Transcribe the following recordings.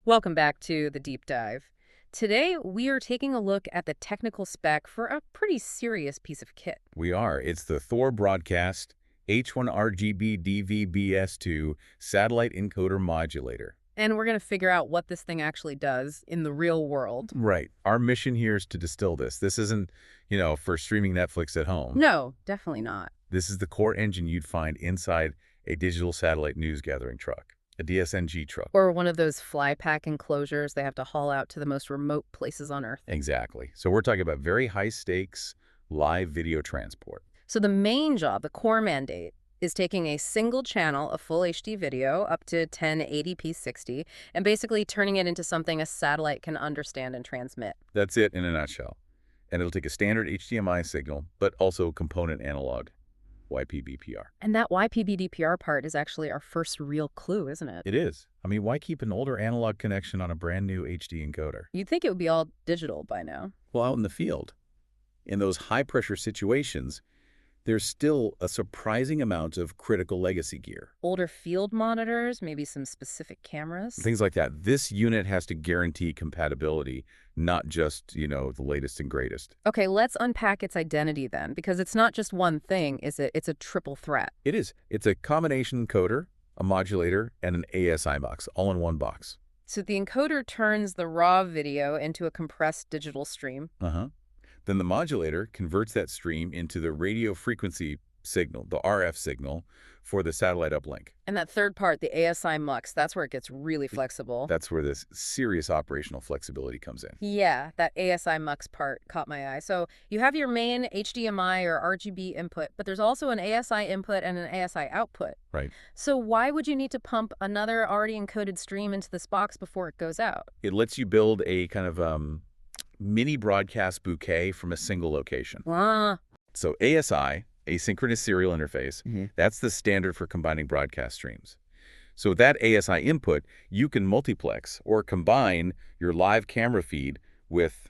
Welcome back to The Deep Dive. Today, we are taking a look at the technical spec for a pretty serious piece of kit. We are. It's the Thor Broadcast H-1RGB-DVBS2 Satellite Encoder Modulator. And we're going to figure out what this thing actually does in the real world. Right. Our mission here is to distill this. This isn't, for streaming Netflix at home. No, definitely not. This is the core engine you'd find inside a digital satellite news gathering truck, a DSNG truck. Or one of those fly pack enclosures they have to haul out to the most remote places on Earth. Exactly. So we're talking about very high-stakes live video transport. So the main job, the core mandate, is taking a single channel of full HD video up to 1080p 60 and basically turning it into something a satellite can understand and transmit. That's it in a nutshell. And it'll take a standard HDMI signal, but also component analog, YPBPR. And that YPBDPR part is actually our first real clue, isn't it? It is. I mean, why keep an older analog connection on a brand new HD encoder? You'd think it would be all digital by now. Well, out in the field, in those high-pressure situations, there's still a surprising amount of critical legacy gear. Older field monitors, maybe some specific cameras. Things like that. This unit has to guarantee compatibility, not just, the latest and greatest. Okay, let's unpack its identity then, because it's not just one thing, is it? It's a triple threat. It is. It's a combination encoder, a modulator, and an ASI box, all in one box. So the encoder turns the raw video into a compressed digital stream. Then the modulator converts that stream into the radio frequency signal, the RF signal, for the satellite uplink. And that third part, the ASI mux, that's where it gets really flexible. That's where this serious operational flexibility comes in. Yeah, that ASI mux part caught my eye. So you have your main HDMI or RGB input, but there's also an ASI input and an ASI output. Right. So why would you need to pump another already encoded stream into this box before it goes out? It lets you build a kind of mini broadcast bouquet from a single location. So ASI, asynchronous serial interface, that's the standard for combining broadcast streams. So with that ASI input, you can multiplex or combine your live camera feed with,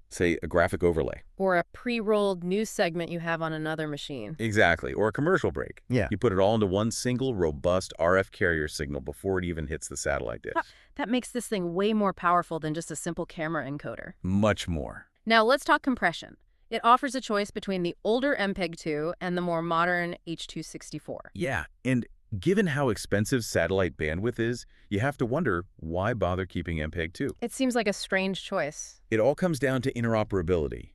say, a graphic overlay. Or a pre-rolled news segment you have on another machine. Exactly, or a commercial break. Yeah. You put it all into one single robust RF carrier signal before it even hits the satellite dish. That makes this thing way more powerful than just a simple camera encoder. Much more. Now let's talk compression. It offers a choice between the older MPEG-2 and the more modern H.264. Yeah, and given how expensive satellite bandwidth is, you have to wonder, why bother keeping MPEG-2? It seems like a strange choice. It all comes down to interoperability.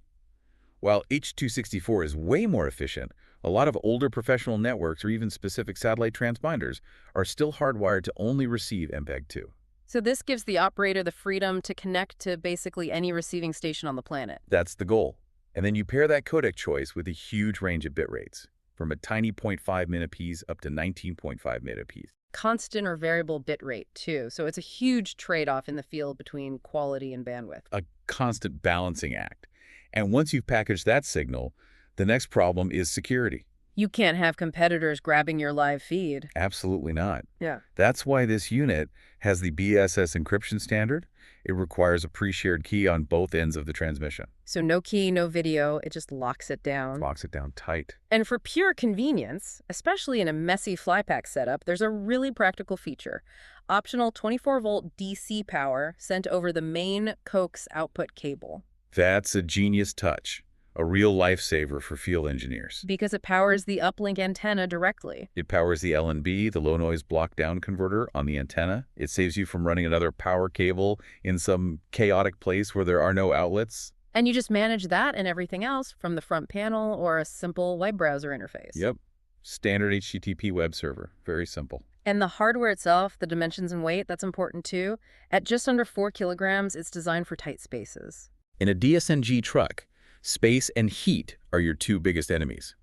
While H.264 is way more efficient, a lot of older professional networks or even specific satellite transponders are still hardwired to only receive MPEG-2. So this gives the operator the freedom to connect to basically any receiving station on the planet. That's the goal. And then you pair that codec choice with a huge range of bit rates, from a tiny 0.5 megaps up to 19.5 megaps. Constant or variable bit rate, too. So it's a huge trade-off in the field between quality and bandwidth. A constant balancing act. And once you've packaged that signal, the next problem is security. You can't have competitors grabbing your live feed. Absolutely not. Yeah. That's why this unit has the BSS encryption standard. It requires a pre-shared key on both ends of the transmission. So no key, no video, it just locks it down. Locks it down tight. And for pure convenience, especially in a messy flypack setup, there's a really practical feature. Optional 24-volt DC power sent over the main coax output cable. That's a genius touch. A real lifesaver for field engineers. Because it powers the uplink antenna directly. It powers the LNB, the low noise block down converter, on the antenna. It saves you from running another power cable in some chaotic place where there are no outlets. And you just manage that and everything else from the front panel or a simple web browser interface. Yep. Standard HTTP web server. Very simple. And the hardware itself, the dimensions and weight, that's important too. At just under 4 kilograms, it's designed for tight spaces. In a DSNG truck, space and heat are your two biggest enemies.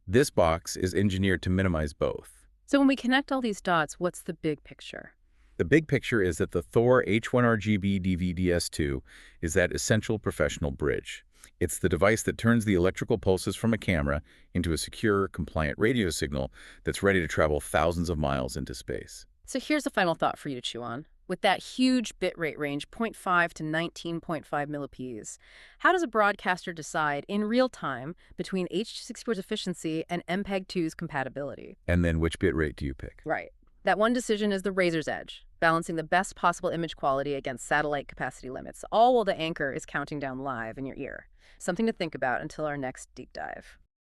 This box is engineered to minimize both. So when we connect all these dots, what's the big picture? The big picture is that the Thor H-1RGB-DVBS2 is that essential professional bridge. It's the device that turns the electrical pulses from a camera into a secure, compliant radio signal that's ready to travel thousands of miles into space. So here's a final thought for you to chew on. With that huge bitrate range, 0.5 to 19.5 millips, how does a broadcaster decide in real time between H.264's efficiency and MPEG-2's compatibility? And then which bitrate do you pick? Right. That one decision is the razor's edge. balancing the best possible image quality against satellite capacity limits, all while the anchor is counting down live in your ear. Something to think about until our next deep dive.